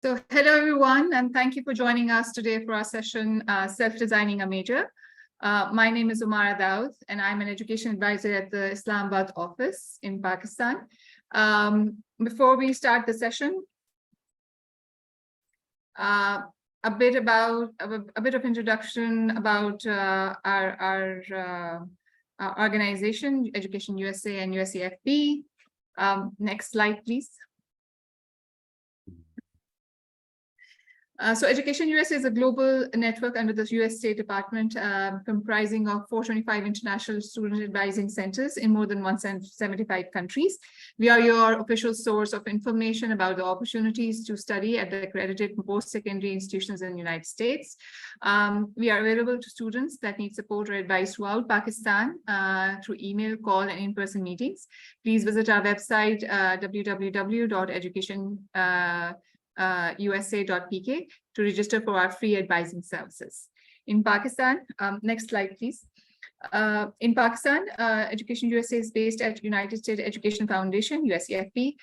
So hello, everyone, and thank you for joining us today for our session, Self-Designing a Major. My name is Umara Daud, and I'm an education advisor at the Islamabad office in Pakistan. Before we start the session, a bit of introduction about our organization, Education USA and USAFB. Next slide, please. So Education USA is a global network under the US State Department, comprising of 425 international student advising centers in more than 175 countries. We are your official source of information about the opportunities to study at the accredited post-secondary institutions in the United States. We are available to students that need support or advice throughout Pakistan through email, call, and in-person meetings. Please visit our website, www.educationusa.pk to register for our free advising services. In Pakistan, next slide, please. In Pakistan, Education USA is based at United States Education Foundation, USAFB,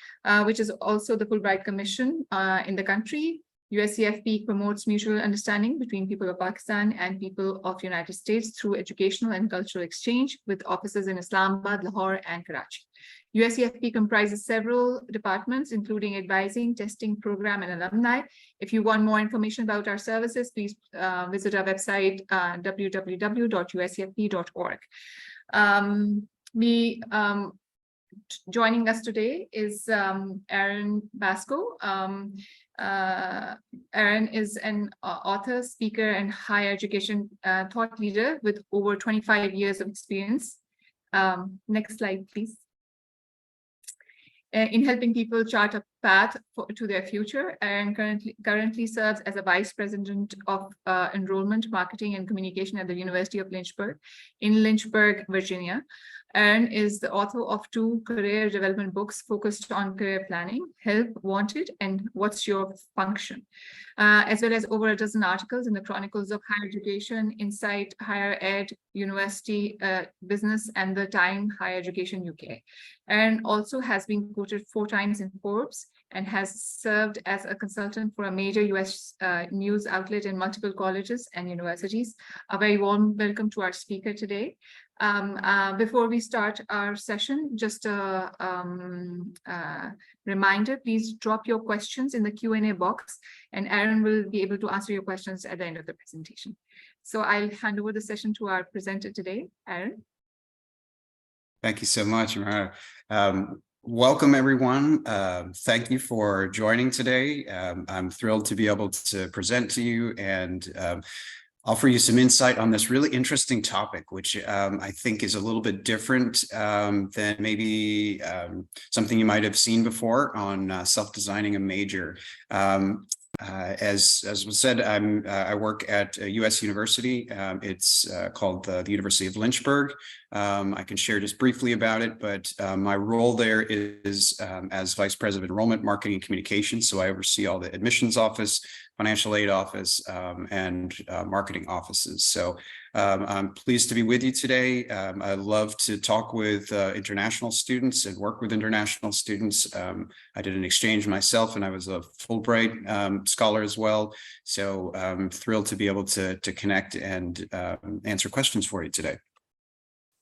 which is also the Fulbright Commission in the country. USAFB promotes mutual understanding between people of Pakistan and people of the United States through educational and cultural exchange with offices in Islamabad, Lahore, and Karachi. USAFB comprises several departments, including advising, testing, program, and alumni. If you want more information about our services, please visit our website, www.usafb.org. Joining us today is Aaron Basko. Aaron is an author, speaker, and higher education thought leader with over 25 years of experience. Next slide, please. In helping people chart a path to their future, Aaron currently serves as a vice president of enrollment, marketing, and communication at the University of Lynchburg in Lynchburg, Virginia. Aaron is the author of 2 career development books focused on career planning, Help Wanted and What's Your Function, as well as over a dozen articles in the Chronicles of Higher Education, Insight, Higher Ed, University Business, and the Time Higher Education UK. Aaron also has been quoted 4 times in Forbes and has served as a consultant for a major US news outlet in multiple colleges and universities. A very warm welcome to our speaker today. Before we start our session, just a reminder, please drop your questions in the Q&A box, and Aaron will be able to answer your questions at the end of the presentation. So I'll hand over the session to our presenter today, Aaron. Thank you so much, Amara. Welcome, everyone. Thank you for joining today. I'm thrilled to be able to present to you and offer you some insight on this really interesting topic, which I think is a little bit different than maybe something you might have seen before on self-designing a major. As was said, I work at a U.S. university. It's called the University of Lynchburg. I can share just briefly about it, but my role there is as Vice President of Enrollment, Marketing, and Communications. So I oversee all the admissions office, financial aid office, and marketing offices. So I'm pleased to be with you today. I love to talk with international students and work with international students. I did an exchange myself, and I was a Fulbright scholar as well. So I'm thrilled to be able to connect and answer questions for you today.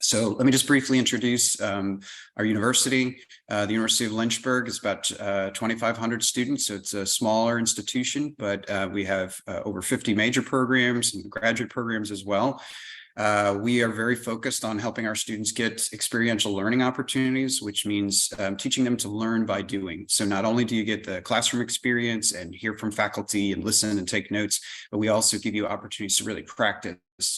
So let me just briefly introduce our university. The University of Lynchburg is about 2,500 students, so it's a smaller institution, but we have over 50 major programs and graduate programs as well. We are very focused on helping our students get experiential learning opportunities, which means teaching them to learn by doing. So not only do you get the classroom experience and hear from faculty and listen and take notes, but we also give you opportunities to really practice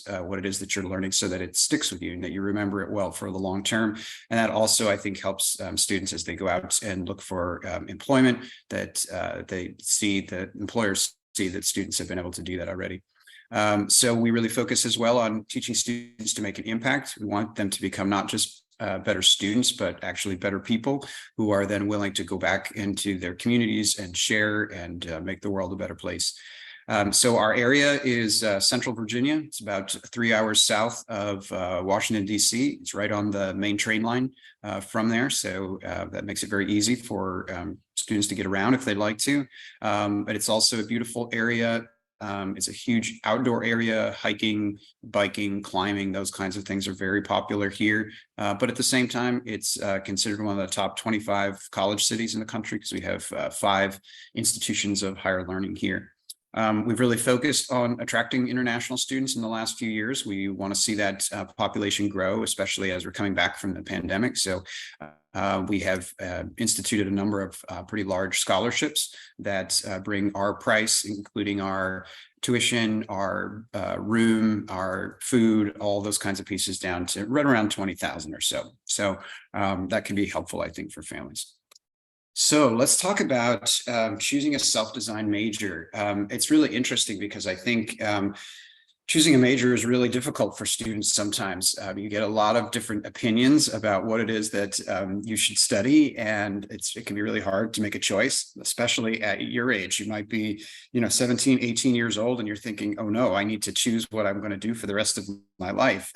what it is that you're learning so that it sticks with you and that you remember it well for the long term. And that also, I think, helps students as they go out and look for employment, that they see that employers see that students have been able to do that already. So we really focus as well on teaching students to make an impact. We want them to become not just better students, but actually better people who are then willing to go back into their communities and share and make the world a better place. So our area is Central Virginia. It's about 3 hours south of Washington, D.C. It's right on the main train line from there. So that makes it very easy for students to get around if they'd like to. But it's also a beautiful area. It's a huge outdoor area. Hiking, biking, climbing, those kinds of things are very popular here. But at the same time, it's considered one of the top 25 college cities in the country because we have 5 institutions of higher learning here. We've really focused on attracting international students in the last few years. We want to see that population grow, especially as we're coming back from the pandemic. So we have instituted a number of pretty large scholarships that bring our price, including our tuition, our room, our food, all those kinds of pieces down to right around 20,000 or so. So that can be helpful, I think, for families. So let's talk about choosing a self-designed major. It's really interesting because I think choosing a major is really difficult for students sometimes. You get a lot of different opinions about what it is that you should study, and it can be really hard to make a choice, especially at your age. You might be, 17, 18 years old, and you're thinking, oh no, I need to choose what I'm going to do for the rest of my life.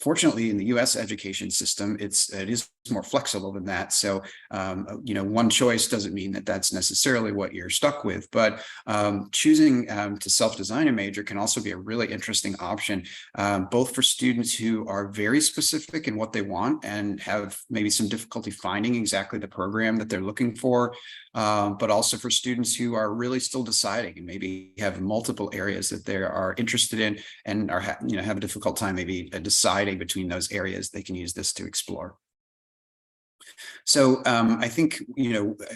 Fortunately, in the US education system, it is more flexible than that. So, one choice doesn't mean that that's necessarily what you're stuck with, but choosing to self-design a major can also be a really interesting option, both for students who are very specific in what they want and have maybe some difficulty finding exactly the program that they're looking for, but also for students who are really still deciding and maybe have multiple areas that they are interested in and are have a difficult time maybe deciding between those areas. They can use this to explore. So I think,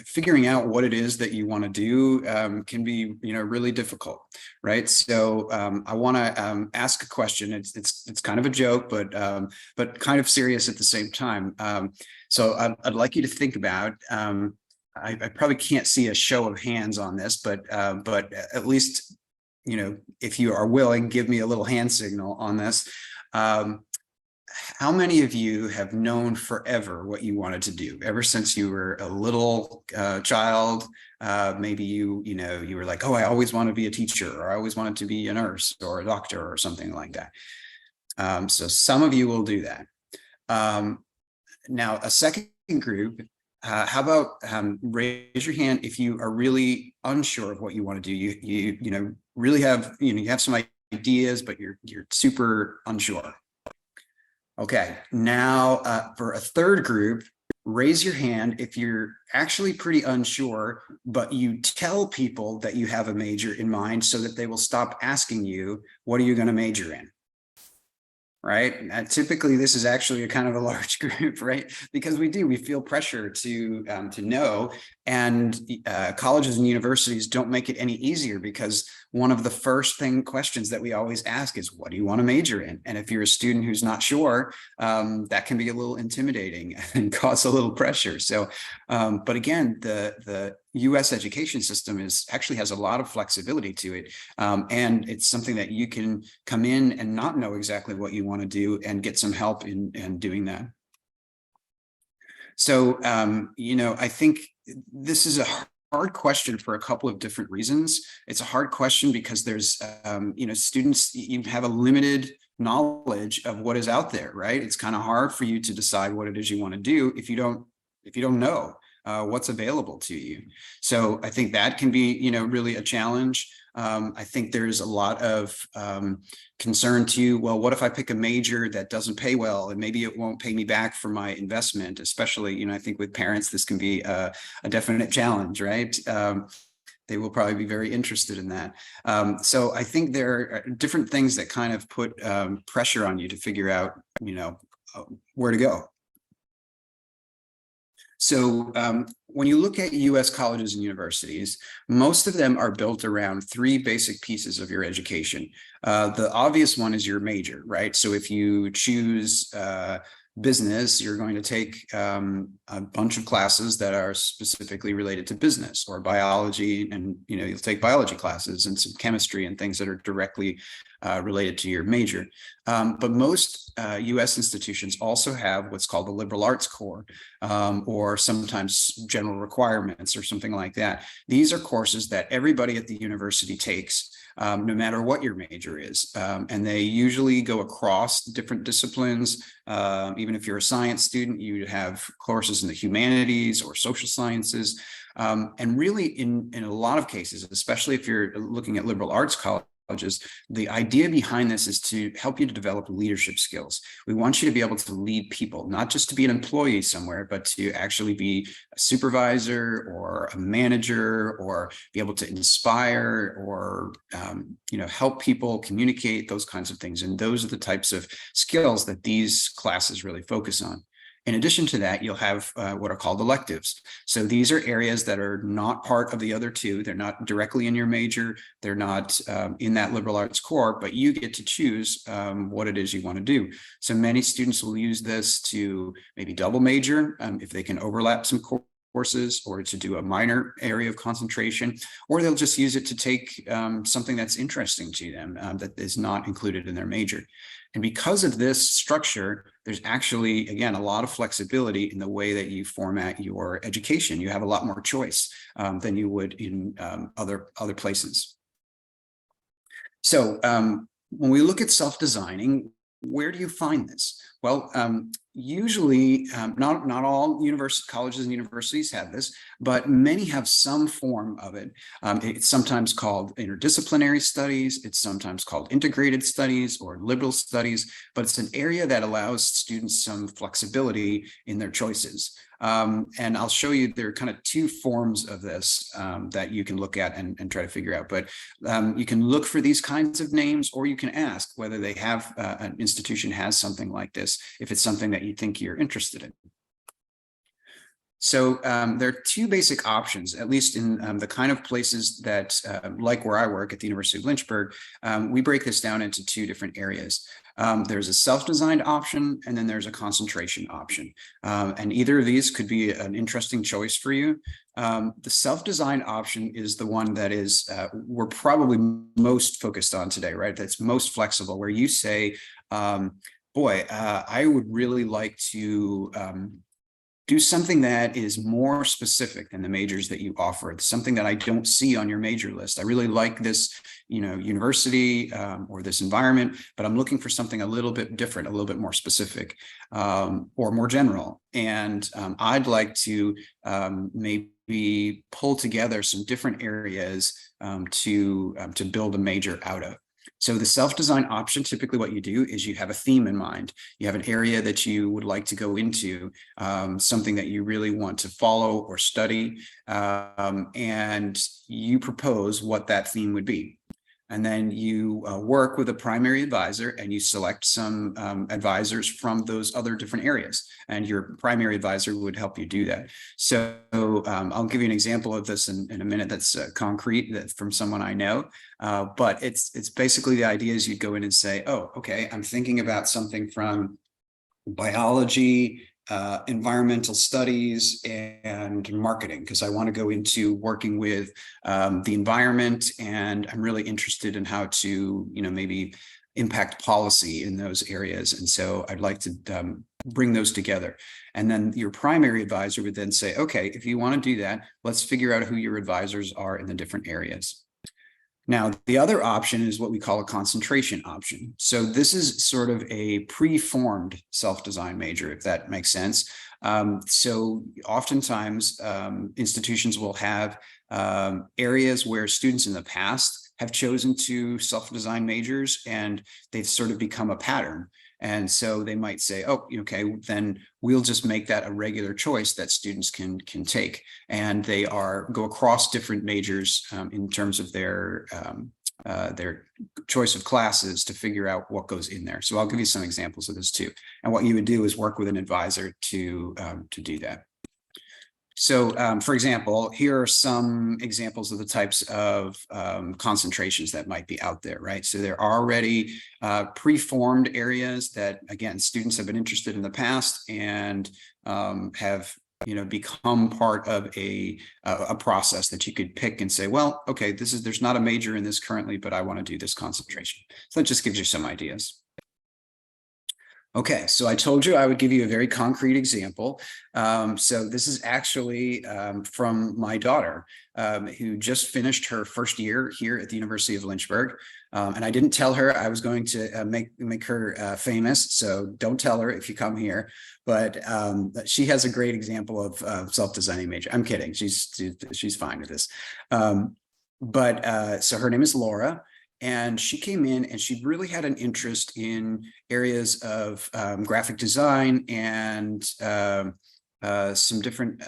figuring out what it is that you want to do can be, really difficult, right? So I want to ask a question. It's kind of a joke, but kind of serious at the same time. So I'd like you to think about. I probably can't see a show of hands on this, but at least, if you are willing, give me a little hand signal on this. How many of you have known forever what you wanted to do ever since you were a little child? Maybe you were like, oh, I always want to be a teacher, or I always wanted to be a nurse or a doctor or something like that. So some of you will do that. Now, a second group, how about raise your hand if you are really unsure of what you want to do? You really have you have some ideas, but you're super unsure. Okay, now for a third group, raise your hand if you're actually pretty unsure, but you tell people that you have a major in mind so that they will stop asking you, what are you going to major in? Right. Typically, this is actually a kind of a large group, right? Because we feel pressure to know, and colleges and universities don't make it any easier, because one of the first questions that we always ask is, what do you want to major in? And if you're a student who's not sure, that can be a little intimidating and cause a little pressure. So, but again, the US education system actually has a lot of flexibility to it. And it's something that you can come in and not know exactly what you want to do and get some help in doing that. So, I think this is a hard question for a couple of different reasons. It's a hard question because there's, students, you have a limited knowledge of what is out there, right? It's kind of hard for you to decide what it is you want to do if you don't know what's available to you. So I think that can be, really a challenge. I think there's a lot of concern too. Well, what if I pick a major that doesn't pay well, and maybe it won't pay me back for my investment? Especially, I think with parents, this can be a definite challenge, right? They will probably be very interested in that. So I think there are different things that kind of put pressure on you to figure out, where to go. So when you look at US colleges and universities, most of them are built around 3 basic pieces of your education. The obvious one is your major, right? So if you choose business, you're going to take a bunch of classes that are specifically related to business, or biology, and you'll take biology classes and some chemistry and things that are directly related to your major. But most US institutions also have what's called the liberal arts core, or sometimes general requirements or something like that. These are courses that everybody at the university takes. no matter what your major is. And they usually go across different disciplines. Even if you're a science student, you have courses in the humanities or social sciences. And really, in a lot of cases, especially if you're looking at liberal arts colleges, the idea behind this is to help you to develop leadership skills. We want you to be able to lead people, not just to be an employee somewhere, but to actually be a supervisor or a manager, or be able to inspire or help people communicate, those kinds of things. And those are the types of skills that these classes really focus on. In addition to that, you'll have what are called electives. So these are areas that are not part of the other two. They're not directly in your major. They're not in that liberal arts core, but you get to choose what it is you want to do. So many students will use this to maybe double major if they can overlap some courses, or to do a minor area of concentration, or they'll just use it to take something that's interesting to them that is not included in their major. And because of this structure, there's actually, again, a lot of flexibility in the way that you format your education. You have a lot more choice than you would in other places. So when we look at self-designing, where do you find this? Well, usually not all colleges and universities have this, but many have some form of it. It's sometimes called interdisciplinary studies. It's sometimes called integrated studies or liberal studies, but it's an area that allows students some flexibility in their choices. And I'll show you, there are kind of two forms of this that you can look at and try to figure out. But you can look for these kinds of names, or you can ask whether they have an institution has something like this, if it's something that you think you're interested in. So there are two basic options, at least in the kind of places that, like where I work at the University of Lynchburg, we break this down into two different areas. There's a self-designed option, and then there's a concentration option. And either of these could be an interesting choice for you. The self-designed option is the one that is we're probably most focused on today, right? That's most flexible, where you say, boy, I would really like to do something that is more specific than the majors that you offer. It's something that I don't see on your major list. I really like this, university or this environment, but I'm looking for something a little bit different, a little bit more specific or more general. And I'd like to maybe pull together some different areas to build a major out of. So the self-design option, typically what you do is you have a theme in mind. You have an area that you would like to go into, something that you really want to follow or study, and you propose what that theme would be. And then you work with a primary advisor, and you select some advisors from those other different areas. And your primary advisor would help you do that. So I'll give you an example of this in a minute that's concrete from someone I know. But it's basically the idea is you'd go in and say, oh, okay, I'm thinking about something from biology, environmental studies, and marketing, because I want to go into working with the environment, and I'm really interested in how to, maybe impact policy in those areas. And so I'd like to bring those together. And then your primary advisor would then say, okay, if you want to do that, let's figure out who your advisors are in the different areas. Now, the other option is what we call a concentration option. So this is sort of a pre-formed self-design major, if that makes sense. So oftentimes institutions will have areas where students in the past have chosen to self-design majors, and they've sort of become a pattern. And so they might say, oh, okay, then we'll just make that a regular choice that students can take. And they go across different majors in terms of their choice of classes to figure out what goes in there. So I'll give you some examples of this too. And what you would do is work with an advisor to do that. So, for example, here are some examples of the types of concentrations that might be out there, right? So there are already pre-formed areas that, again, students have been interested in the past and have become part of a process that you could pick and say, well, okay, there's not a major in this currently, but I want to do this concentration. So that just gives you some ideas. Okay, so I told you I would give you a very concrete example. So this is actually from my daughter, who just finished her first year here at the University of Lynchburg. And I didn't tell her I was going to make her famous, so don't tell her if you come here. But she has a great example of self-designing major. I'm kidding. She's fine with this. So her name is Laura. And she came in and she really had an interest in areas of graphic design and some different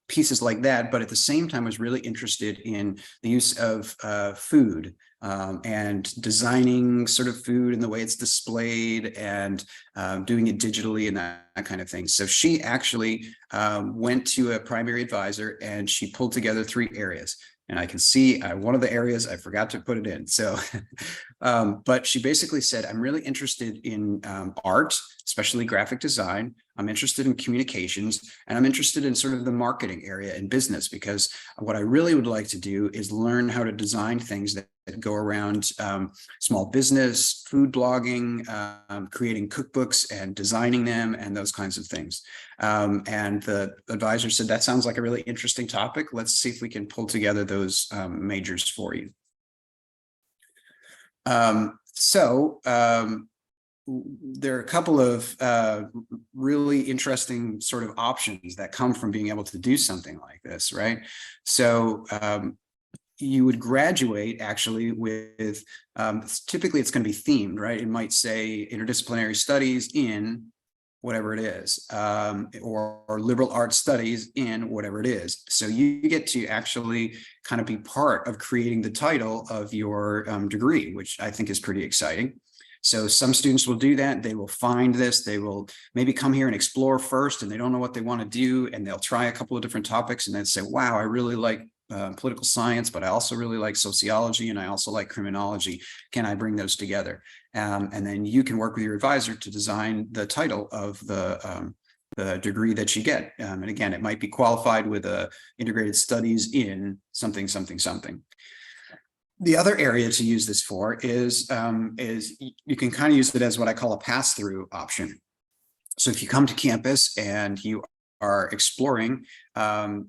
pieces like that. But at the same time, was really interested in the use of food and designing sort of food and the way it's displayed and doing it digitally and that kind of thing. So she actually went to a primary advisor and she pulled together 3 areas. And I can see one of the areas I forgot to put it in. So, but she basically said, I'm really interested in art, especially graphic design. I'm interested in communications, and I'm interested in sort of the marketing area and business, because what I really would like to do is learn how to design things that go around small business, food blogging, creating cookbooks and designing them and those kinds of things. And the advisor said, that sounds like a really interesting topic. Let's see if we can pull together those majors for you. There are a couple of really interesting sort of options that come from being able to do something like this, right? So you would graduate actually with, typically it's going to be themed, right? It might say interdisciplinary studies in whatever it is, or liberal arts studies in whatever it is. So you get to actually kind of be part of creating the title of your degree, which I think is pretty exciting. So some students will do that. They will find this. They will maybe come here and explore first, and they don't know what they want to do. And they'll try a couple of different topics and then say, wow, I really like political science, but I also really like sociology and I also like criminology. Can I bring those together? And then you can work with your advisor to design the title of the degree that you get. And again, it might be qualified with a integrated studies in something, something, something. The other area to use this for is you can kind of use it as what I call a pass-through option. So if you come to campus and you are exploring,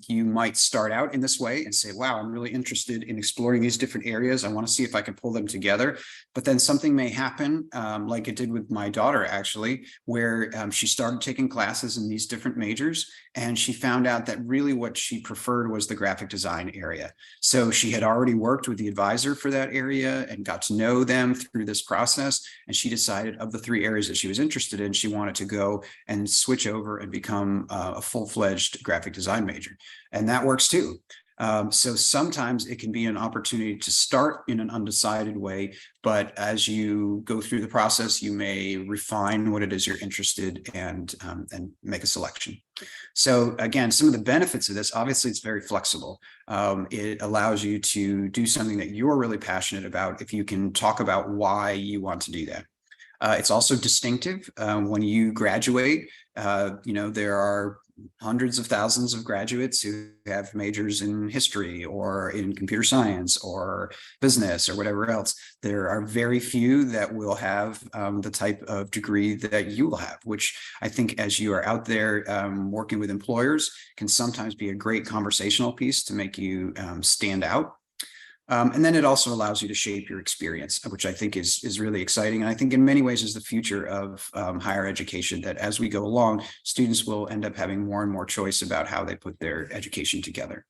you might start out in this way and say, wow, I'm really interested in exploring these different areas. I want to see if I can pull them together. But then something may happen, like it did with my daughter, actually, where she started taking classes in these different majors, and she found out that really what she preferred was the graphic design area. So she had already worked with the advisor for that area and got to know them through this process. And she decided of the 3 areas that she was interested in, she wanted to go and switch over and become a full-fledged graphic design major. And that works too. So sometimes it can be an opportunity to start in an undecided way, but as you go through the process, you may refine what it is you're interested in and make a selection. So again, some of the benefits of this, obviously it's very flexible. It allows you to do something that you're really passionate about if you can talk about why you want to do that. It's also distinctive. When you graduate, there are hundreds of thousands of graduates who have majors in history or in computer science or business or whatever else. There are very few that will have the type of degree that you will have, which I think as you are out there working with employers can sometimes be a great conversational piece to make you stand out. And then it also allows you to shape your experience, which I think is really exciting. And I think in many ways is the future of higher education, that as we go along, students will end up having more and more choice about how they put their education together.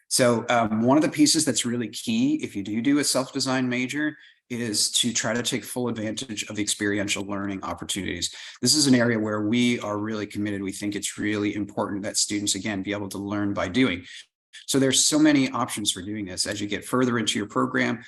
So one of the pieces that's really key if you do a self-design major is to try to take full advantage of the experiential learning opportunities. This is an area where we are really committed. We think it's really important that students, again, be able to learn by doing. So there's so many options for doing this. As you get further into your program,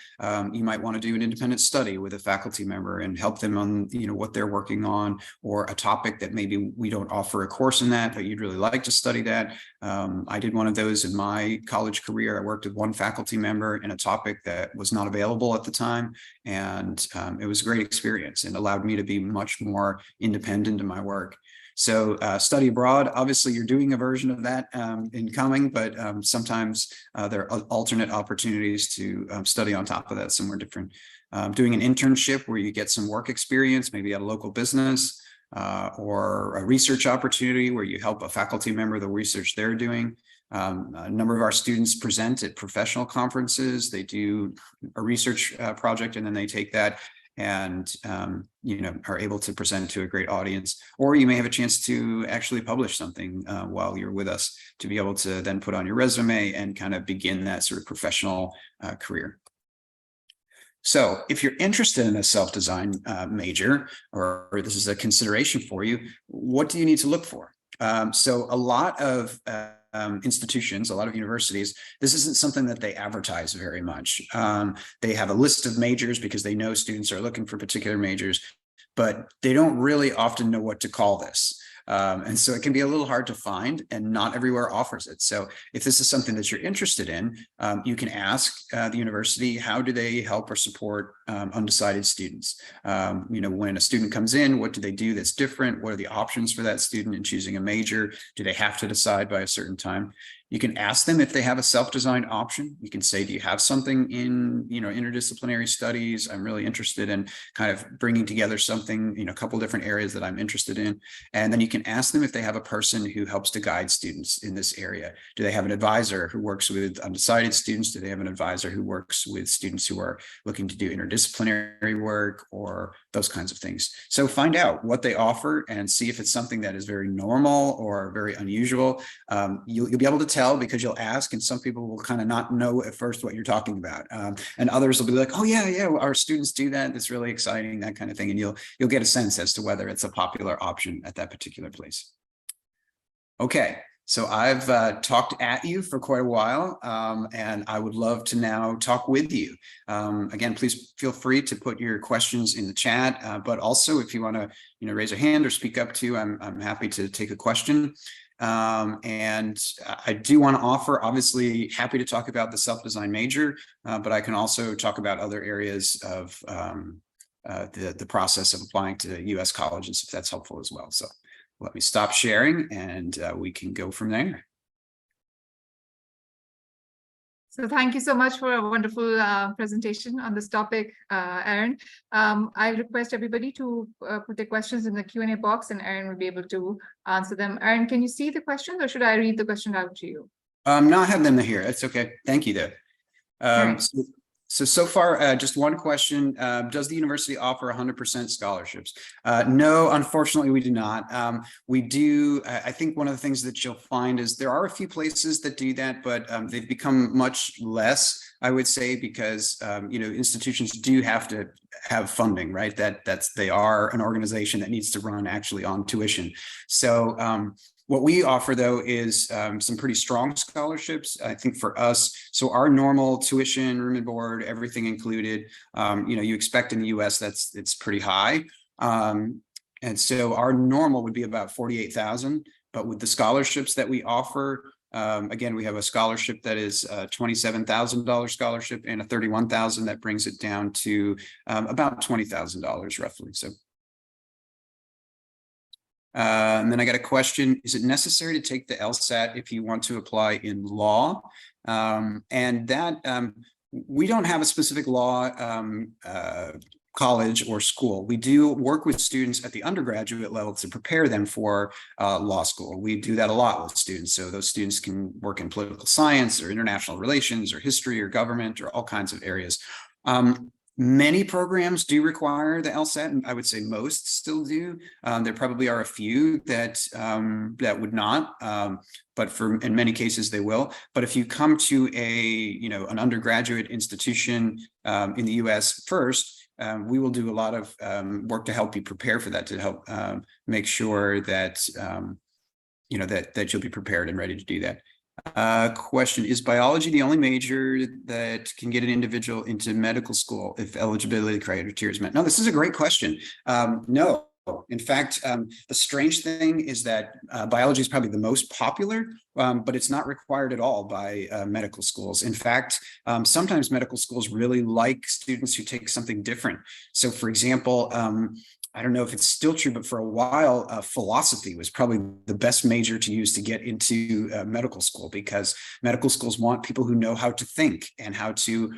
you might want to do an independent study with a faculty member and help them on, what they're working on, or a topic that maybe we don't offer a course in that, but you'd really like to study that. I did one of those in my college career. I worked with one faculty member in a topic that was not available at the time. And it was a great experience and allowed me to be much more independent in my work. So study abroad, obviously you're doing a version of that incoming, but sometimes there are alternate opportunities to study on top of that somewhere different. doing an internship where you get some work experience, maybe at a local business, or a research opportunity where you help a faculty member the research they're doing. A number of our students present at professional conferences. They do a research project, and then they take that and are able to present to a great audience. Or you may have a chance to actually publish something while you're with us, to be able to then put on your resume and kind of begin that sort of professional career. So if you're interested in a self-design major, or this is a consideration for you, what do you need to look for? So a lot of institutions, a lot of universities, this isn't something that they advertise very much. They have a list of majors because they know students are looking for particular majors, but they don't really often know what to call this. And so it can be a little hard to find, and not everywhere offers it. So if this is something that you're interested in, you can ask the university, how do they help or support undecided students? When a student comes in, what do they do that's different? What are the options for that student in choosing a major? Do they have to decide by a certain time? You can ask them if they have a self-designed option. You can say, do you have something in, interdisciplinary studies? I'm really interested in kind of bringing together something, a couple different areas that I'm interested in. And then you can ask them if they have a person who helps to guide students in this area. Do they have an advisor who works with undecided students? Do they have an advisor who works with students who are looking to do interdisciplinary work, or those kinds of things? So find out what they offer and see if it's something that is very normal or very unusual. You'll be able to tell because you'll ask, and some people will kind of not know at first what you're talking about, and others will be like, oh yeah, our students do that, that's really exciting, that kind of thing, and you'll get a sense as to whether it's a popular option at that particular place. Okay, so I've talked at you for quite a while, and I would love to now talk with you. Again, please feel free to put your questions in the chat, but also if you want to raise a hand or speak up too, I'm happy to take a question. And I do want to offer, obviously happy to talk about the self-design major, but I can also talk about other areas of the process of applying to US colleges, if that's helpful as well. So let me stop sharing, and we can go from there. So thank you so much for a wonderful presentation on this topic, Aaron. I request everybody to put their questions in the Q&A box, and Aaron will be able to answer them. Aaron, can you see the questions, or should I read the question out to you? No, I have them here. That's okay. Thank you, though. So far, just one question. Does the university offer 100% scholarships? No, unfortunately, we do not. We do. I think one of the things that you'll find is there are a few places that do that, but they've become much less, I would say, because institutions do have to have funding, right? They are an organization that needs to run actually on tuition. So what we offer, though, is some pretty strong scholarships, I think, for us. So our normal tuition, room and board, everything included, you expect in the US it's pretty high. And so our normal would be about $48,000. But with the scholarships that we offer, again, we have a scholarship that is a $27,000 scholarship and a $31,000 that brings it down to about $20,000 roughly. So. And then I got a question, is it necessary to take the LSAT if you want to apply in law? And that we don't have a specific law college or school. We do work with students at the undergraduate level to prepare them for law school. We do that a lot with students. So those students can work in political science or international relations or history or government or all kinds of areas. Many programs do require the LSAT, and I would say most still do. There probably are a few that would not, but in many cases they will. But if you come to an undergraduate institution in the US first, we will do a lot of work to help you prepare for that, to help make sure that that you'll be prepared and ready to do that. Question, is biology the only major that can get an individual into medical school if eligibility criteria is met? No, this is a great question. No, in fact, the strange thing is that biology is probably the most popular, but it's not required at all by medical schools. In fact, sometimes medical schools really like students who take something different. So for example, I don't know if it's still true, but for a while, philosophy was probably the best major to use to get into medical school, because medical schools want people who know how to think and how to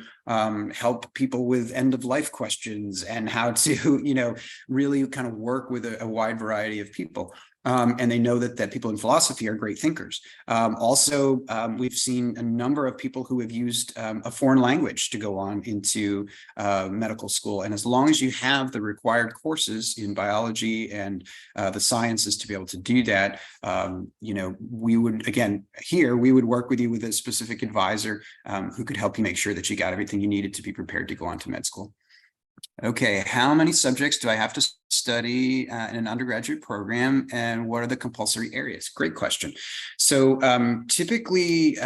help people with end of life questions, and how to, really kind of work with a wide variety of people. And they know that people in philosophy are great thinkers. Also, we've seen a number of people who have used a foreign language to go on into medical school. And as long as you have the required courses in biology and the sciences to be able to do that, we would, again, here, we would work with you with a specific advisor who could help you make sure that you got everything you needed to be prepared to go on to med school. Okay, how many subjects do I have to study in an undergraduate program, and what are the compulsory areas? Great question. So typically,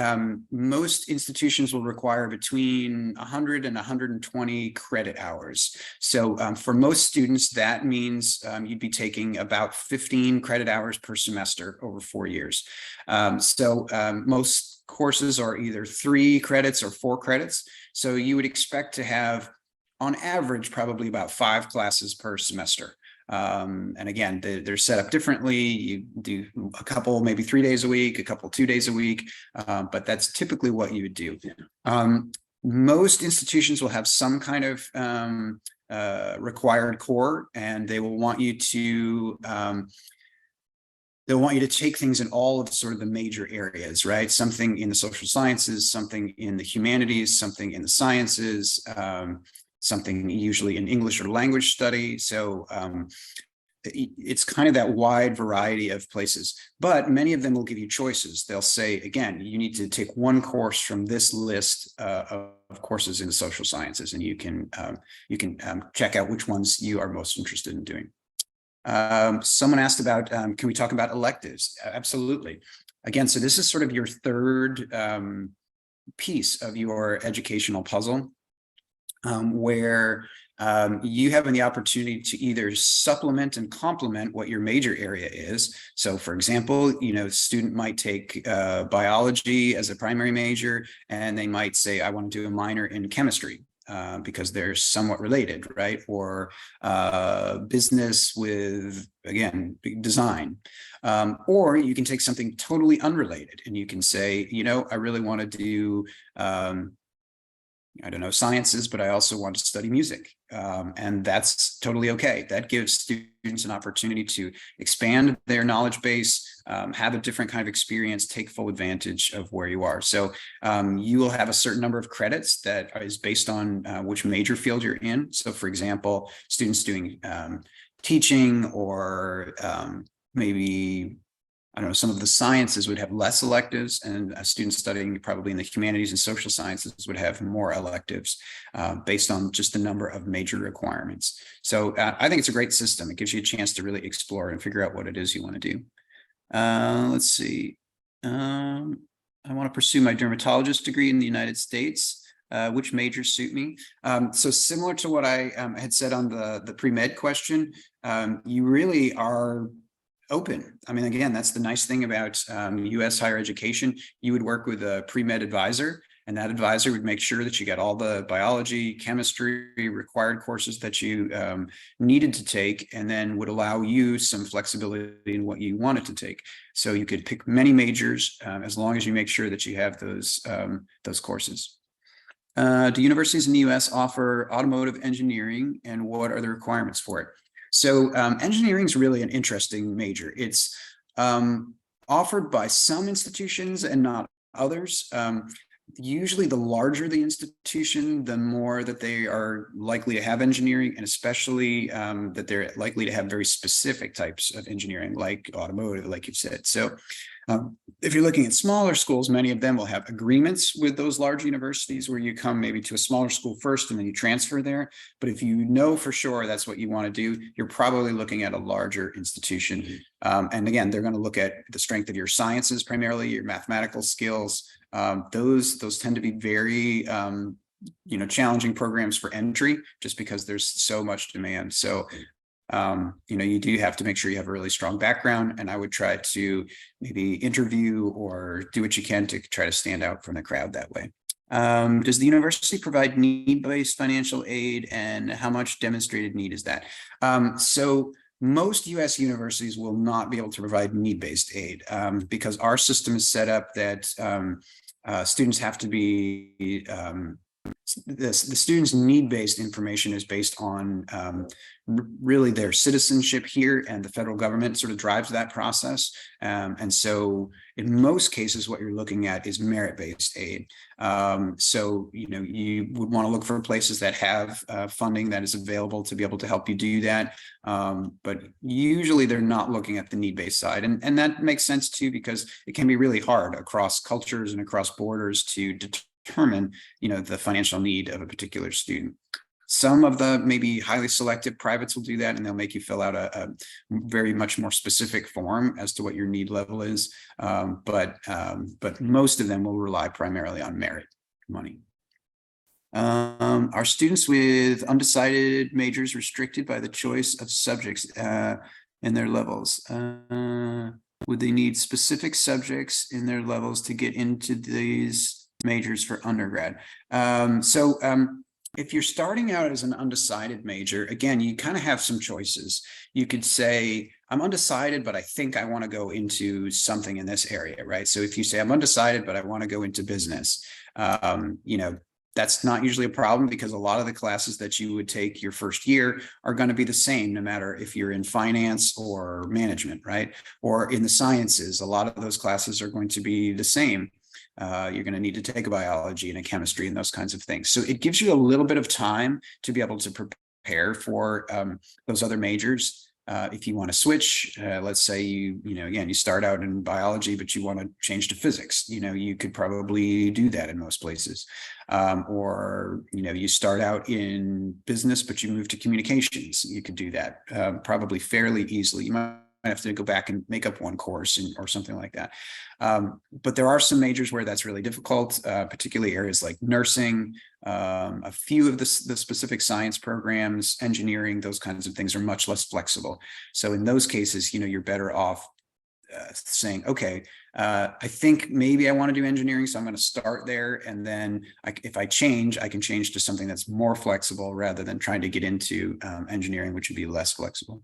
most institutions will require between 100 and 120 credit hours. So for most students, that means you'd be taking about 15 credit hours per semester over 4 years. Most courses are either 3 credits or 4 credits. So you would expect to have, on average, probably about 5 classes per semester. And again, they're set up differently. You do a couple, maybe 3 days a week, a couple 2 days a week, but that's typically what you would do. Most institutions will have some kind of required core, and they will want you to they'll want you to take things in all of sort of the major areas, right? Something in the social sciences, something in the humanities, something in the sciences, something usually in English or language study. So it's kind of that wide variety of places, but many of them will give you choices. They'll say, again, you need to take one course from this list of courses in the social sciences, and you can check out which ones you are most interested in doing. Someone asked about, can we talk about electives? Absolutely. Again, so this is sort of your third piece of your educational puzzle, where you have the opportunity to either supplement and complement what your major area is. So for example, a student might take biology as a primary major, and they might say, I want to do a minor in chemistry. Because they're somewhat related, right? Or business with, again, design. Or you can take something totally unrelated, and you can say, I really want to do, I don't know, sciences, but I also want to study music. And that's totally okay. That gives students an opportunity to expand their knowledge base, have a different kind of experience, take full advantage of where you are. So you will have a certain number of credits that is based on which major field you're in. So for example, students doing teaching, or maybe, I don't know, some of the sciences would have less electives, and students studying probably in the humanities and social sciences would have more electives based on just the number of major requirements. So I think it's a great system. It gives you a chance to really explore and figure out what it is you want to do. Let's see. I want to pursue my dermatologist degree in the United States. Which majors suit me? So similar to what I had said on the pre-med question, you really are open. I mean, again, that's the nice thing about U.S. higher education. You would work with a pre-med advisor, and that advisor would make sure that you got all the biology, chemistry required courses that you needed to take, and then would allow you some flexibility in what you wanted to take. So you could pick many majors as long as you make sure that you have those courses. Do universities in the U.S. offer automotive engineering, and what are the requirements for it? So engineering is really an interesting major. It's offered by some institutions and not others. Usually the larger the institution, the more that they are likely to have engineering, and especially that they're likely to have very specific types of engineering, like automotive, like you said. So if you're looking at smaller schools, many of them will have agreements with those large universities where you come maybe to a smaller school first and then you transfer there. But if you know for sure that's what you want to do, you're probably looking at a larger institution. And again, they're going to look at the strength of your sciences, primarily your mathematical skills. Those tend to be very challenging programs for entry, just because there's so much demand. So you do have to make sure you have a really strong background, and I would try to maybe interview or do what you can to try to stand out from the crowd that way. Does the university provide need-based financial aid, and how much demonstrated need is that? So most US universities will not be able to provide need-based aid because our system is set up that students have to be the students' need-based information is based on really their citizenship here, and the federal government sort of drives that process. And so in most cases, what you're looking at is merit-based aid. So, you would want to look for places that have funding that is available to be able to help you do that. But usually they're not looking at the need-based side. And that makes sense too, because it can be really hard across cultures and across borders to determine, the financial need of a particular student. Some of the maybe highly selective privates will do that, and they'll make you fill out a very much more specific form as to what your need level is. But most of them will rely primarily on merit money. Are students with undecided majors restricted by the choice of subjects in their levels? Would they need specific subjects in their levels to get into these majors for undergrad? If you're starting out as an undecided major, again, you kind of have some choices. You could say, I'm undecided, but I think I want to go into something in this area, right? So if you say, I'm undecided, but I want to go into business, that's not usually a problem, because a lot of the classes that you would take your first year are going to be the same, no matter if you're in finance or management, right? Or in the sciences, a lot of those classes are going to be the same. You're going to need to take a biology and a chemistry and those kinds of things. So it gives you a little bit of time to be able to prepare for those other majors. If you want to switch, let's say you start out in biology, but you want to change to physics, you could probably do that in most places. Or you start out in business, but you move to communications, you could do that probably fairly easily. You might have to go back and make up one course or something like that. But there are some majors where that's really difficult, particularly areas like nursing, a few of the specific science programs, engineering, those kinds of things are much less flexible. So in those cases, you're better off saying, okay, I think maybe I want to do engineering, so I'm going to start there. And then if I change, I can change to something that's more flexible rather than trying to get into engineering, which would be less flexible.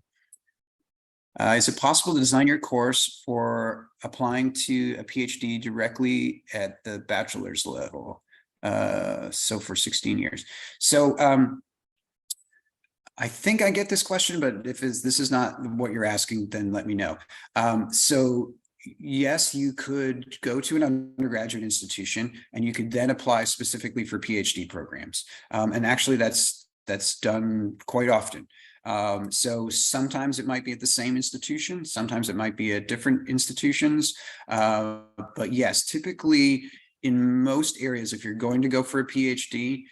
Is it possible to design your course for applying to a PhD directly at the bachelor's level? So for 16 years. So I think I get this question, but if this is not what you're asking, then let me know. So yes, you could go to an undergraduate institution and you could then apply specifically for PhD programs. And actually that's done quite often. So sometimes it might be at the same institution, sometimes it might be at different institutions. But yes, typically in most areas, if you're going to go for a PhD,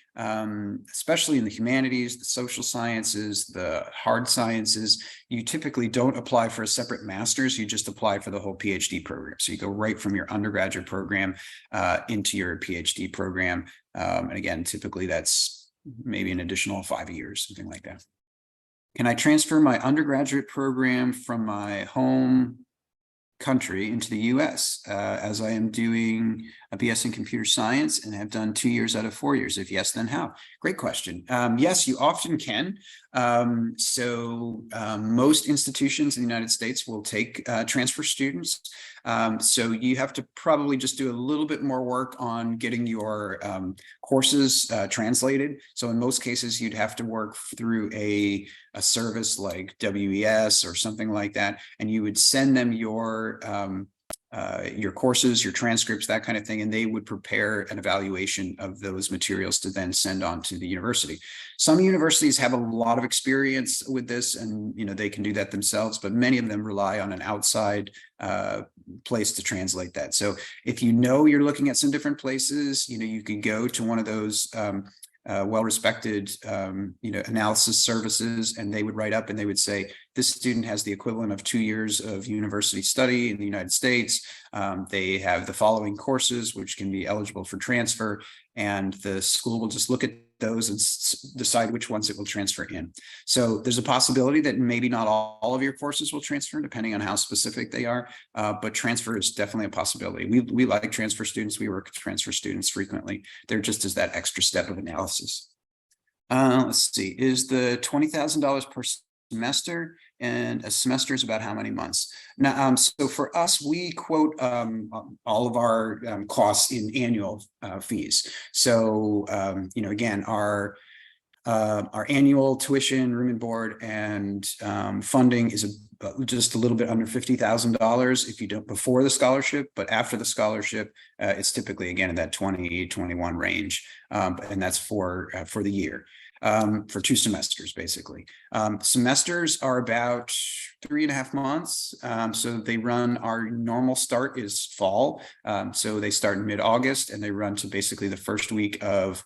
especially in the humanities, the social sciences, the hard sciences, you typically don't apply for a separate master's, you just apply for the whole PhD program. So you go right from your undergraduate program into your PhD program. And again, typically that's maybe an additional 5 years, something like that. Can I transfer my undergraduate program from my home country into the US as I am doing a BS in computer science and have done 2 years out of 4 years? If yes, then how? Great question. Yes, you often can. Most institutions in the United States will take transfer students. So you have to probably just do a little bit more work on getting your courses translated. So in most cases, you'd have to work through a service like WES or something like that, and you would send them your courses, your transcripts, that kind of thing, and they would prepare an evaluation of those materials to then send on to the university. Some universities have a lot of experience with this, and they can do that themselves, but many of them rely on an outside place to translate that. So if you're looking at some different places, you could go to one of those well-respected, analysis services, and they would write up and they would say, this student has the equivalent of 2 years of university study in the United States. They have the following courses, which can be eligible for transfer, and the school will just look at those and decide which ones it will transfer in. So there's a possibility that maybe not all of your courses will transfer, depending on how specific they are, but transfer is definitely a possibility. We like transfer students. We work with transfer students frequently. There just is that extra step of analysis. Let's see, is the $20,000 per semester, and a semester is about how many months? Now, so for us, we quote all of our costs in annual fees. So, again, our annual tuition, room and board, and funding is just a little bit under $50,000 if you don't before the scholarship, but after the scholarship, it's typically again in that 20-21 range, and that's for the year. For 2 semesters, basically. Semesters are about 3.5 months. So they run, our normal start is fall. So they start in mid-August and they run to basically the first week of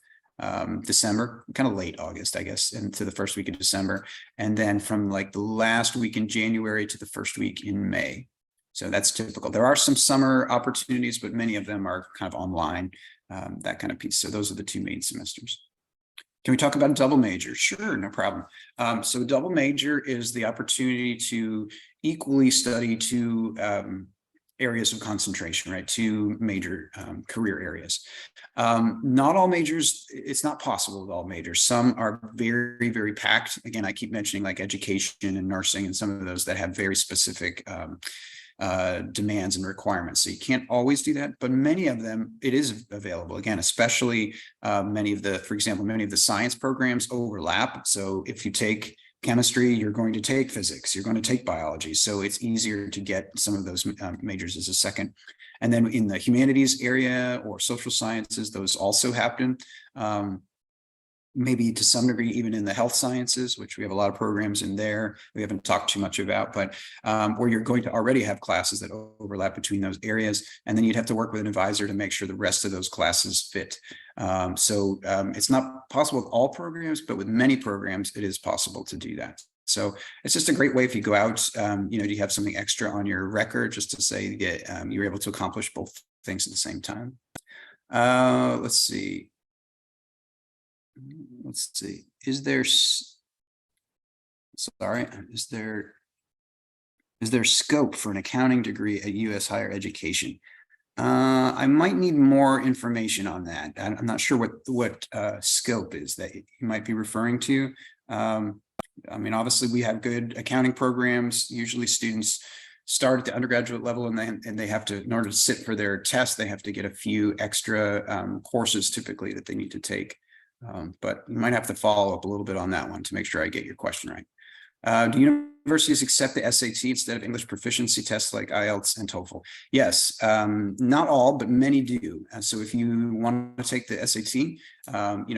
December, kind of late August, I guess, into the first week of December. And then from like the last week in January to the first week in May. So that's typical. There are some summer opportunities, but many of them are kind of online, that kind of piece. So those are the 2 main semesters. Can we talk about a double major? Sure, no problem. So a double major is the opportunity to equally study 2 areas of concentration, right? 2 major career areas. Not all majors, it's not possible with all majors. Some are very, very packed. Again, I keep mentioning like education and nursing and some of those that have very specific demands and requirements. So you can't always do that, but many of them, it is available. Again, especially many of the science programs overlap. So if you take chemistry, you're going to take physics, you're going to take biology. So it's easier to get some of those majors as a second. And then in the humanities area or social sciences, those also happen. Maybe to some degree, even in the health sciences, which we have a lot of programs in there, we haven't talked too much about, but where you're going to already have classes that overlap between those areas. And then you'd have to work with an advisor to make sure the rest of those classes fit. So it's not possible with all programs, but with many programs, it is possible to do that. So it's just a great way if you go out, do you have something extra on your record just to say that you're able to accomplish both things at the same time. Let's see. Is there scope for an accounting degree at U.S. higher education? I might need more information on that. I'm not sure what scope is that you might be referring to. I mean, obviously we have good accounting programs. Usually students start at the undergraduate level and they have to, in order to sit for their test, they have to get a few extra courses typically that they need to take. But you might have to follow up a little bit on that one to make sure I get your question right. Do universities accept the SAT instead of English proficiency tests like IELTS and TOEFL? Yes, not all, but many do. So if you want to take the SAT,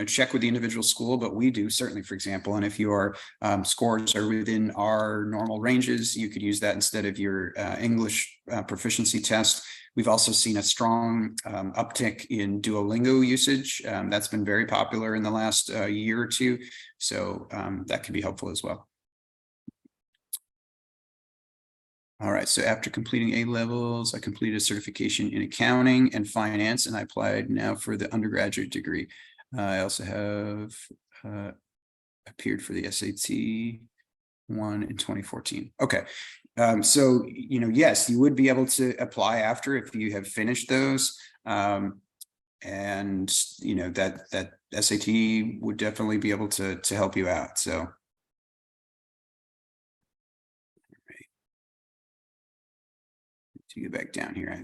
check with the individual school, but we do certainly, for example, and if your scores are within our normal ranges, you could use that instead of your English proficiency test. We've also seen a strong uptick in Duolingo usage. That's been very popular in the last year or 2. So that can be helpful as well. All right, so after completing A levels, I completed a certification in accounting and finance, and I applied now for the undergraduate degree. I also have appeared for the SAT 1 in 2014. Okay. So, yes, you would be able to apply after if you have finished those. And, that SAT would definitely be able to help you out. So. To get back down here.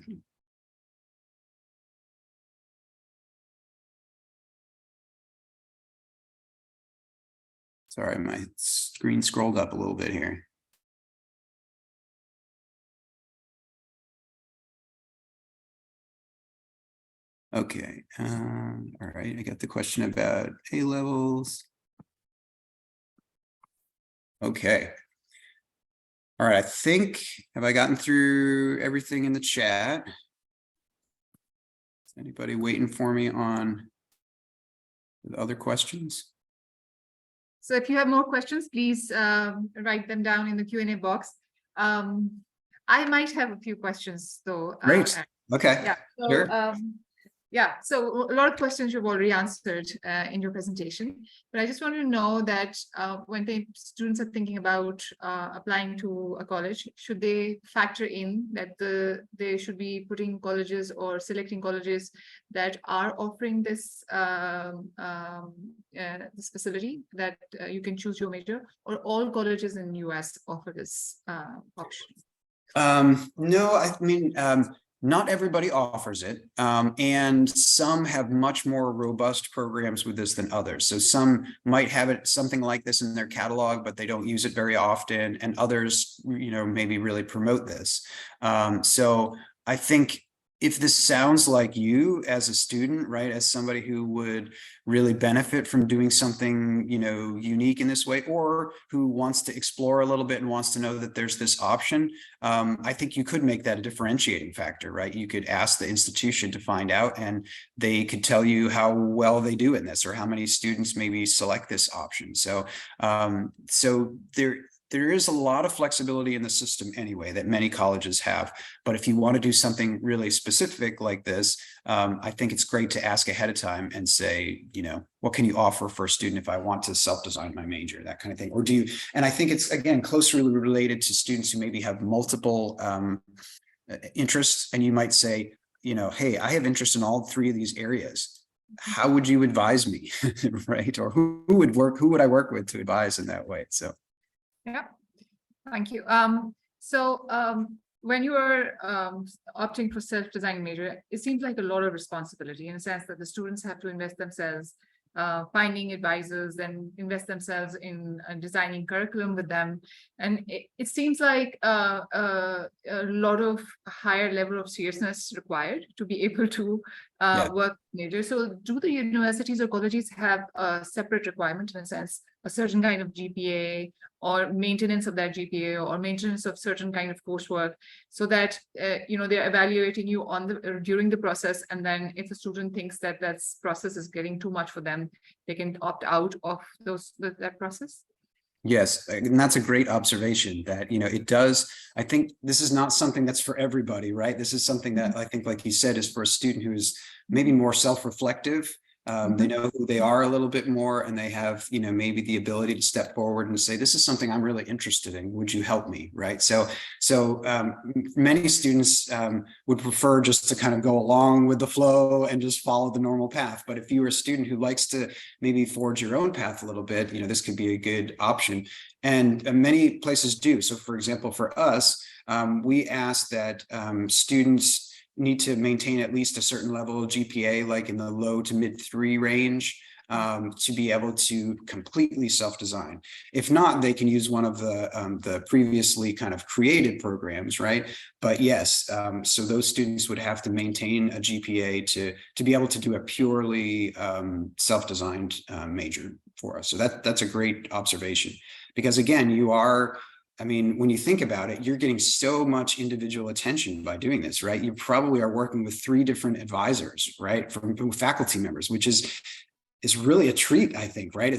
Sorry, my screen scrolled up a little bit here. Okay, all right, I got the question about A levels. Okay. All right, I think, have I gotten through everything in the chat? Is anybody waiting for me on the other questions? So if you have more questions, please write them down in the Q&A box. I might have a few questions though. Great. Okay. Yeah. So, sure. Yeah, so a lot of questions you've already answered in your presentation, but I just want to know that when the students are thinking about applying to a college, should they factor in that they should be putting colleges or selecting colleges that are offering this this facility that you can choose your major, or all colleges in US offer this option? No, I mean, not everybody offers it. And some have much more robust programs with this than others. So some might have it something like this in their catalog, but they don't use it very often. And others, maybe really promote this. So I think if this sounds like you as a student, right, as somebody who would really benefit from doing something, unique in this way, or who wants to explore a little bit and wants to know that there's this option, I think you could make that a differentiating factor, right? You could ask the institution to find out, and they could tell you how well they do in this, or how many students maybe select this option. So, there is a lot of flexibility in the system anyway that many colleges have. But if you want to do something really specific like this, I think it's great to ask ahead of time and say, what can you offer for a student if I want to self-design my major, that kind of thing. Or do you, and I think it's, again, closely related to students who maybe have multiple interests. And you might say, hey, I have interest in all three of these areas. How would you advise me? Right? Or who would I work with to advise in that way? So. Yeah, thank you. When you are opting for self-design major, it seems like a lot of responsibility in a sense that the students have to invest themselves, finding advisors, and invest themselves in designing curriculum with them. And it seems like a lot of higher level of seriousness required to be able to work major. So do the universities or colleges have a separate requirement, in a sense, a certain kind of GPA, or maintenance of that GPA, or maintenance of certain kind of coursework, so that they're evaluating you on during the process, and then if a student thinks that that process is getting too much for them, they can opt out of that process? Yes, and that's a great observation that, it does. I think this is not something that's for everybody, right? This is something that I think, like you said, is for a student who is maybe more self-reflective. They know who they are a little bit more, and they have, maybe the ability to step forward and say, this is something I'm really interested in. Would you help me? Right. So many students would prefer just to kind of go along with the flow and just follow the normal path. But if you're a student who likes to maybe forge your own path a little bit, this could be a good option. And many places do. So, for example, for us, we ask that students need to maintain at least a certain level of GPA, like in the low to mid 3 range, to be able to completely self-design. If not, they can use one of the previously kind of created programs, right? But yes, so those students would have to maintain a GPA to be able to do a purely self-designed major for us. So that's a great observation, because again, when you think about it, you're getting so much individual attention by doing this, right? You probably are working with 3 different advisors, right? From faculty members, which is really a treat, I think, right?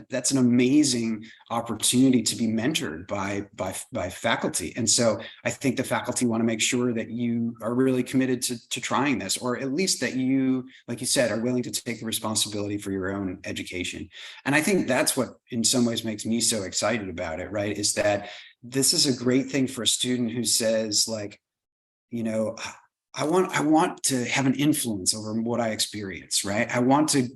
That's an amazing opportunity to be mentored by faculty. And so I think the faculty want to make sure that you are really committed to trying this, or at least that you, like you said, are willing to take the responsibility for your own education. And I think that's what in some ways makes me so excited about it, right? Is that this is a great thing for a student who says, like, I want to have an influence over what I experience, right? I want to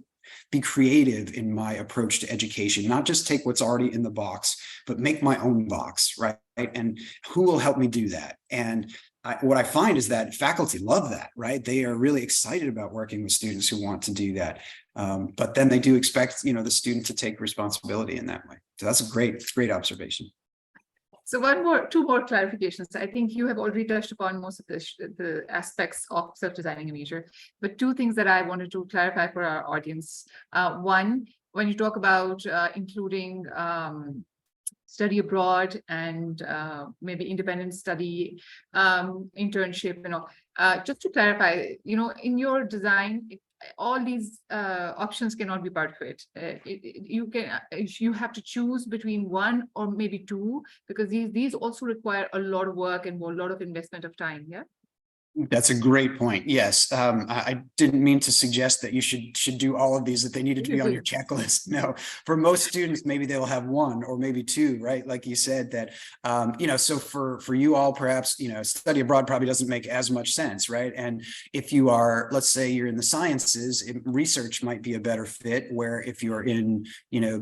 be creative in my approach to education, not just take what's already in the box, but make my own box, right? And who will help me do that? And what I find is that faculty love that, right? They are really excited about working with students who want to do that. But then they do expect, the student to take responsibility in that way. So that's a great observation. So two more clarifications. I think you have already touched upon most of the aspects of self-designing a major, but 2 things that I wanted to clarify for our audience. One, when you talk about including study abroad and maybe independent study, internship, just to clarify, in your design, all these options cannot be part of it. You have to choose between 1 or maybe 2, because these also require a lot of work and a lot of investment of time. Yeah. That's a great point. Yes. I didn't mean to suggest that you should do all of these, that they needed to be on your checklist. No, for most students, maybe they'll have one or maybe two, right? Like you said that, so for you all, perhaps, study abroad probably doesn't make as much sense, right? And if you are, let's say you're in the sciences, research might be a better fit, where if you're in,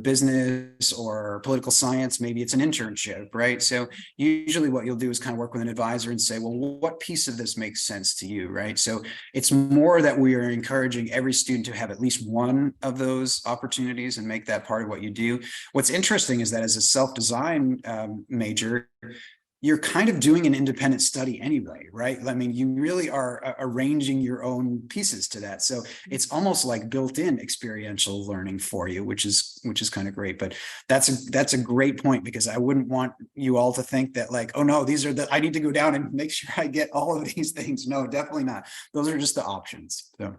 business or political science, maybe it's an internship, right? So usually what you'll do is kind of work with an advisor and say, well, what piece of this makes sense to you, right? So it's more that we are encouraging every student to have at least one of those opportunities and make that part of what you do. What's interesting is that as a self-design major, you're kind of doing an independent study anyway, right? I mean, you really are arranging your own pieces to that. So it's almost like built-in experiential learning for you, which is kind of great. But that's a great point, because I wouldn't want you all to think that like, oh no, these are I need to go down and make sure I get all of these things. No, definitely not. Those are just the options. So.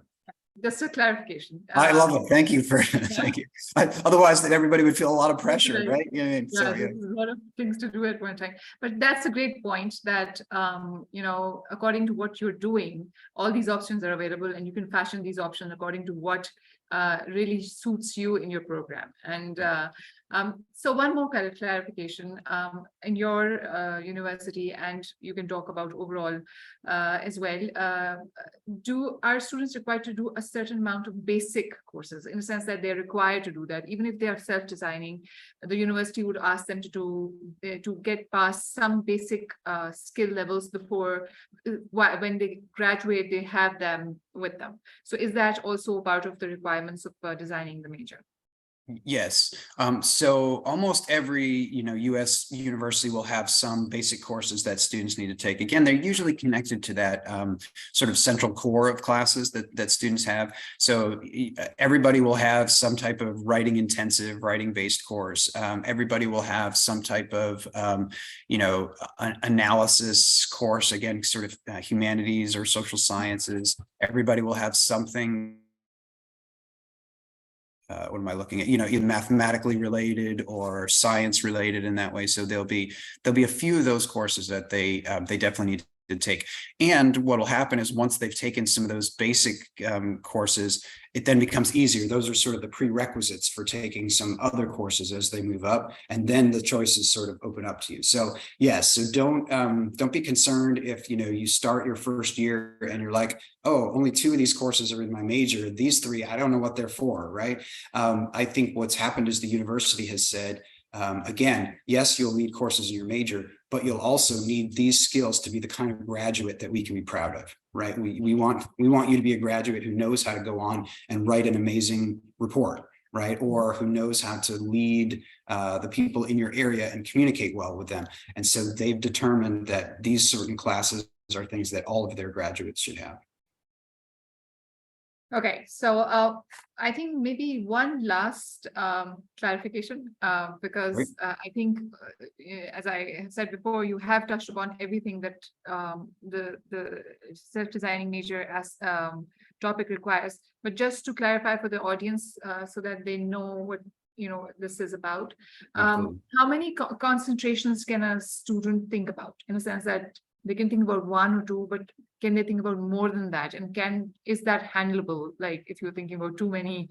Just a clarification. I love it. Thank you for thank you. Otherwise, that everybody would feel a lot of pressure, right? Yeah, there's a lot of things to do at one time. But that's a great point that according to what you're doing, all these options are available, and you can fashion these options according to what really suits you in your program. And so one more clarification, in your university, and you can talk about overall as well, are students required to do a certain amount of basic courses, in the sense that they're required to do that, even if they are self-designing? The university would ask them to get past some basic skill levels before, when they graduate, they have them with them. So is that also part of the requirements of designing the major? Yes. So almost every, U.S. university will have some basic courses that students need to take. Again, they're usually connected to that sort of central core of classes that students have. So everybody will have some type of writing intensive, writing based course. Everybody will have some type of, analysis course, again, sort of humanities or social sciences. Everybody will have something. What am I looking at? Either mathematically related or science related in that way. So there'll be a few of those courses that they definitely need to take. And what will happen is once they've taken some of those basic courses, it then becomes easier. Those are sort of the prerequisites for taking some other courses as they move up, and then the choices sort of open up to you. So yes, so don't be concerned if you start your first year and you're like, oh, only 2 of these courses are in my major. These 3, I don't know what they're for, right? I think what's happened is the university has said, again, yes, you'll need courses in your major, but you'll also need these skills to be the kind of graduate that we can be proud of, right? We want you to be a graduate who knows how to go on and write an amazing report, right? Or who knows how to lead the people in your area and communicate well with them. And so they've determined that these certain classes are things that all of their graduates should have. Okay, so I think maybe one last clarification, because I think, as I have said before, you have touched upon everything that the self-designing major as topic requires. But just to clarify for the audience, so that they know what this is about, how many concentrations can a student think about, in a sense that they can think about 1 or 2, but can they think about more than that? And is that handleable? Like if you're thinking about too many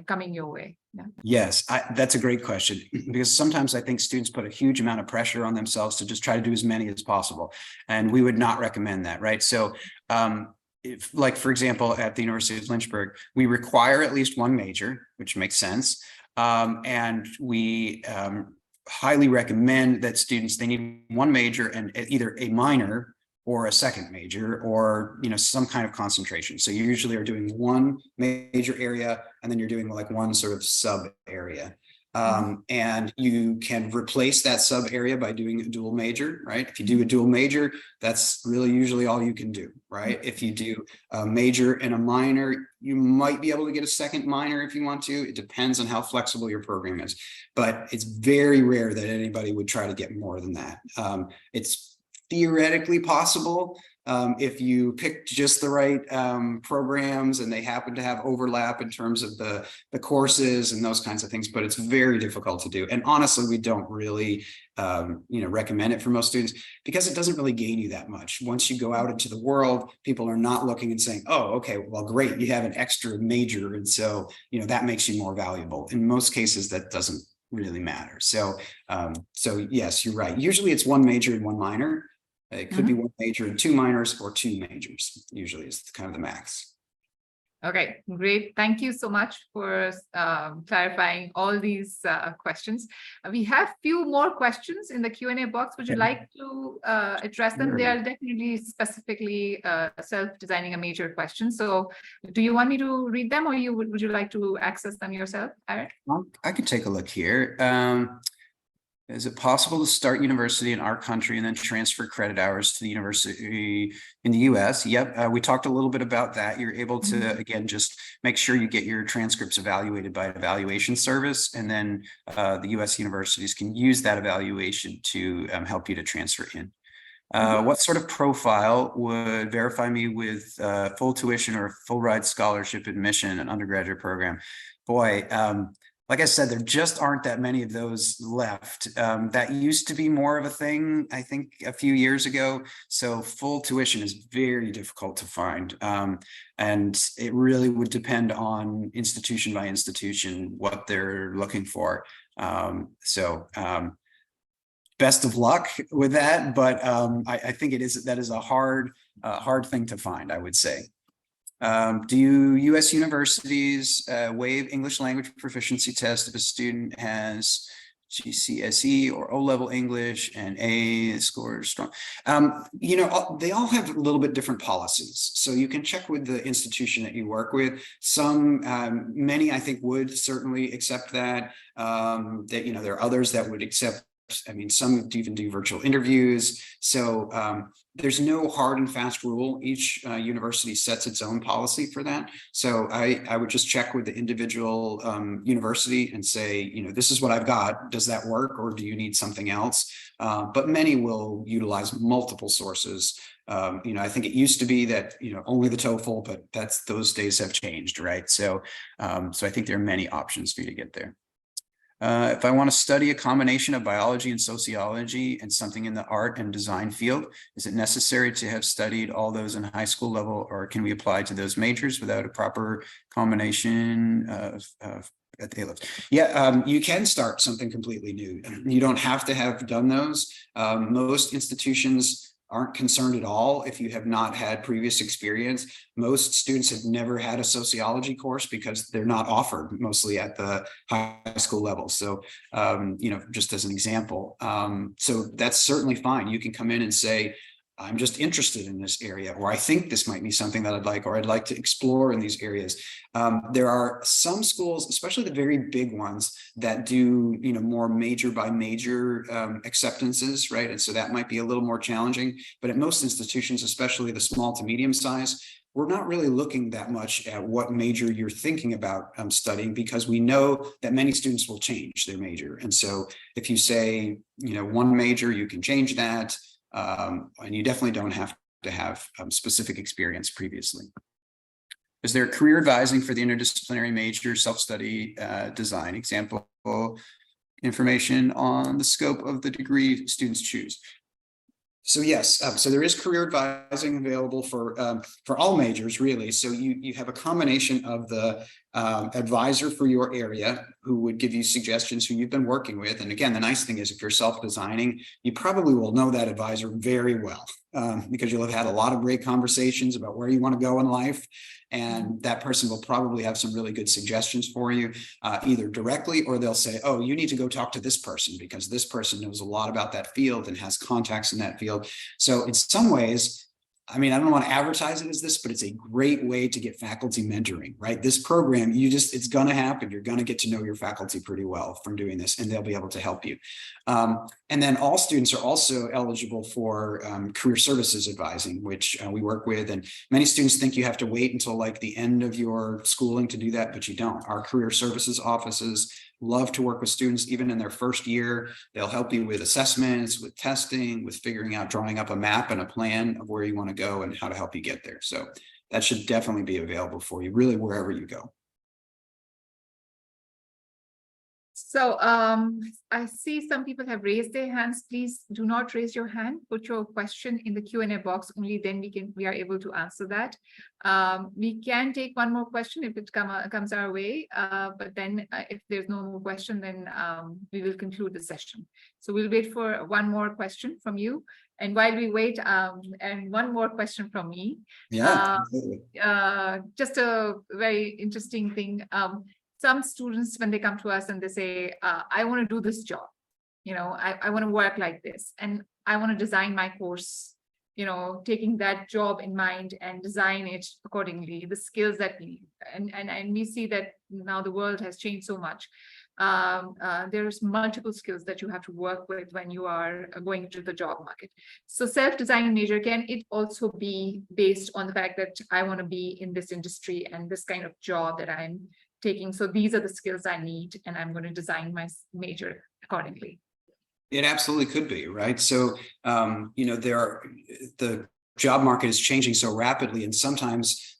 coming your way? Yeah. Yes, that's a great question, because sometimes I think students put a huge amount of pressure on themselves to just try to do as many as possible. And we would not recommend that, right? So if, like, for example, at the University of Lynchburg, we require at least 1 major, which makes sense. And we highly recommend that students, they need 1 major and either a minor or a second major, or some kind of concentration. So you usually are doing 1 major area, and then you're doing like 1 sort of sub area. And you can replace that sub area by doing a dual major, right? If you do a dual major, that's really usually all you can do, right? If you do a major and a minor, you might be able to get a second minor if you want to. It depends on how flexible your program is, but it's very rare that anybody would try to get more than that. It's theoretically possible, if you pick just the right programs and they happen to have overlap in terms of the courses and those kinds of things, but it's very difficult to do. And honestly, we don't really recommend it for most students because it doesn't really gain you that much. Once you go out into the world, people are not looking and saying, oh, okay, well, great, you have an extra major. And so, that makes you more valuable. In most cases, that doesn't really matter. So yes, you're right. Usually it's one major and one minor. It could be one major and two minors, or two majors, usually is kind of the max. Okay, great. Thank you so much for clarifying all these questions. We have few more questions in the Q&A box. Would you like to address them? Sure. They are definitely specifically self-designing a major question. So do you want me to read them, or would you like to access them yourself, Eric? I could take a look here. Is it possible to start university in our country and then transfer credit hours to the university in the US? Yep, we talked a little bit about that. You're able to, again, just make sure you get your transcripts evaluated by an evaluation service, and then the US universities can use that evaluation to help you to transfer in. What sort of profile would verify me with full tuition or full ride scholarship admission in an undergraduate program? Boy, like I said, there just aren't that many of those left. That used to be more of a thing, I think, a few years ago. So full tuition is very difficult to find. And it really would depend on institution by institution, what they're looking for. Best of luck with that. But I think that is a hard thing to find, I would say. Do U.S. universities waive English language proficiency test if a student has GCSE or O-level English and A score is strong? They all have a little bit different policies. So you can check with the institution that you work with. Many, I think, would certainly accept that. There are others that would accept. I mean, some even do virtual interviews. So there's no hard and fast rule. Each university sets its own policy for that. So I would just check with the individual university and say, this is what I've got. Does that work, or do you need something else? But many will utilize multiple sources. I think it used to be that, only the TOEFL, but those days have changed, right? So I think there are many options for you to get there. If I want to study a combination of biology and sociology and something in the art and design field, is it necessary to have studied all those in high school level, or can we apply to those majors without a proper combination at the A-levels? Yeah, you can start something completely new. You don't have to have done those. Most institutions aren't concerned at all if you have not had previous experience. Most students have never had a sociology course because they're not offered mostly at the high school level. So, just as an example, so that's certainly fine. You can come in and say, I'm just interested in this area, or I think this might be something that I'd like, or I'd like to explore in these areas. There are some schools, especially the very big ones, that do, more major by major acceptances, right? And so that might be a little more challenging. But at most institutions, especially the small to medium size, we're not really looking that much at what major you're thinking about studying, because we know that many students will change their major. And so if you say, one major, you can change that. And you definitely don't have to have specific experience previously. Is there career advising for the interdisciplinary major self-study design? Example information on the scope of the degree students choose. So yes, so there is career advising available for all majors, really. So you have a combination of the advisor for your area who would give you suggestions, who you've been working with. And again, the nice thing is if you're self-designing, you probably will know that advisor very well because you'll have had a lot of great conversations about where you want to go in life. And that person will probably have some really good suggestions for you, either directly, or they'll say, oh, you need to go talk to this person because this person knows a lot about that field and has contacts in that field. So in some ways, I mean, I don't want to advertise it as this, but it's a great way to get faculty mentoring, right? This program, it's going to happen. You're going to get to know your faculty pretty well from doing this, and they'll be able to help you. And then all students are also eligible for career services advising, which we work with. And many students think you have to wait until like the end of your schooling to do that, but you don't. Our career services offices love to work with students even in their first year. They'll help you with assessments, with testing, with figuring out, drawing up a map and a plan of where you want to go and how to help you get there. So that should definitely be available for you, really, wherever you go. So I see some people have raised their hands. Please do not raise your hand. Put your question in the Q&A box. Only then we are able to answer that. We can take one more question if it comes our way. But then if there's no more question, then we will conclude the session. So we'll wait for one more question from you. And while we wait, and one more question from me. Yeah. Just a very interesting thing. Some students, when they come to us and they say, I want to do this job, I want to work like this, and I want to design my course, taking that job in mind and design it accordingly, the skills that we need. And we see that now the world has changed so much. There's multiple skills that you have to work with when you are going into the job market. So self-design major, can it also be based on the fact that I want to be in this industry and this kind of job that I'm taking? So these are the skills I need, and I'm going to design my major accordingly. It absolutely could be, right? So, the job market is changing so rapidly, and sometimes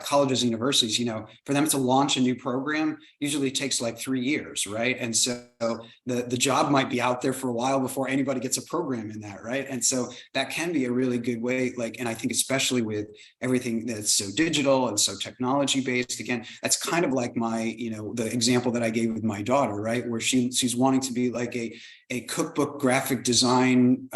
colleges and universities, for them to launch a new program usually takes like 3 years, right? And so the job might be out there for a while before anybody gets a program in that, right? And so that can be a really good way, and I think especially with everything that's so digital and so technology based, again, that's kind of like my, the example that I gave with my daughter, right? Where she's wanting to be like a cookbook graphic design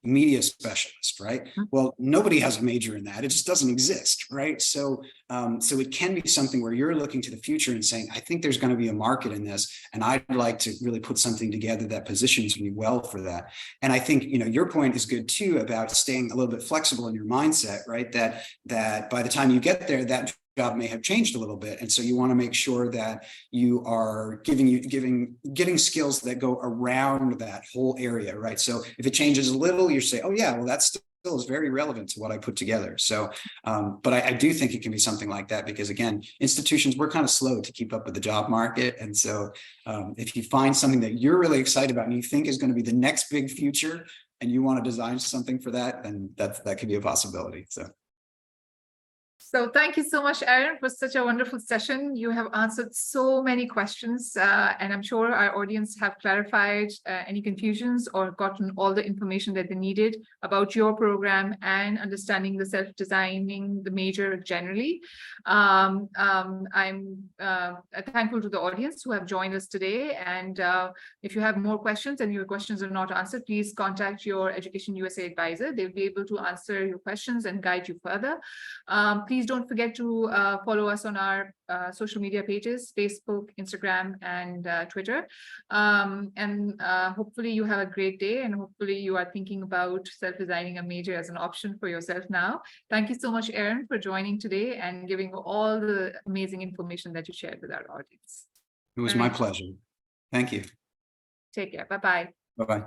media specialist, right? Well, nobody has a major in that. It just doesn't exist, right? So it can be something where you're looking to the future and saying, I think there's going to be a market in this, and I'd like to really put something together that positions me well for that. And I think, your point is good too about staying a little bit flexible in your mindset, right? That by the time you get there, that job may have changed a little bit. And so you want to make sure that you are getting skills that go around that whole area, right? So if it changes a little, you say, oh yeah, well, that's still is very relevant to what I put together. So, but I do think it can be something like that, because again, institutions, we're kind of slow to keep up with the job market. And so if you find something that you're really excited about and you think is going to be the next big future, and you want to design something for that, then that could be a possibility. So thank you so much, Aaron, for such a wonderful session. You have answered so many questions, and I'm sure our audience have clarified any confusions or gotten all the information that they needed about your program and understanding the self-designing the major generally. I'm thankful to the audience who have joined us today. And if you have more questions and your questions are not answered, please contact your EducationUSA advisor. They'll be able to answer your questions and guide you further. Please don't forget to follow us on our social media pages, Facebook, Instagram, and Twitter. And hopefully you have a great day, and hopefully you are thinking about self-designing a major as an option for yourself now. Thank you so much, Aaron, for joining today and giving all the amazing information that you shared with our audience. It was my pleasure. Thank you. Take care. Bye-bye. Bye-bye.